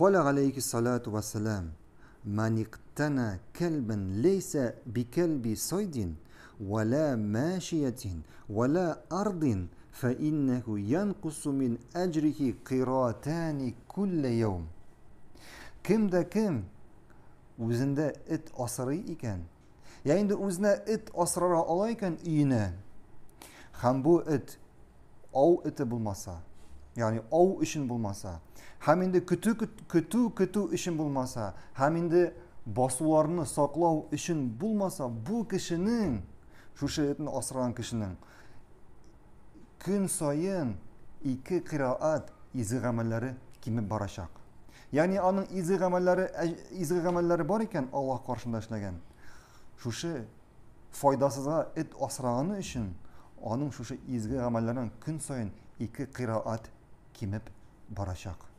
قال عليه الصلاة والسلام من اقتنى كلبا ليس بكلب صيد ولا ماشية ولا أرض فإنه ينقص من أجره قيراتان كل يوم. Kim o'zinde it asrый ekan, yani o'zine it asrara alayken uyine, hem bu it av iti bulmasa, yani av işin bulmasa, hem indi kötü işin bulmasa, hem indi basularını saklav işin bulmasa, bu kişinin, şu şeyini asrayan kişinin gün sayın 2 kıraat izi amelleri kimi barışak. Yani onun izi amelleri var iken Allah karşında işlegen. Şu şey faydasıza et asrağını için onun şu şey izgi amellerinin gün sayın 2 kıraat kimip barışak.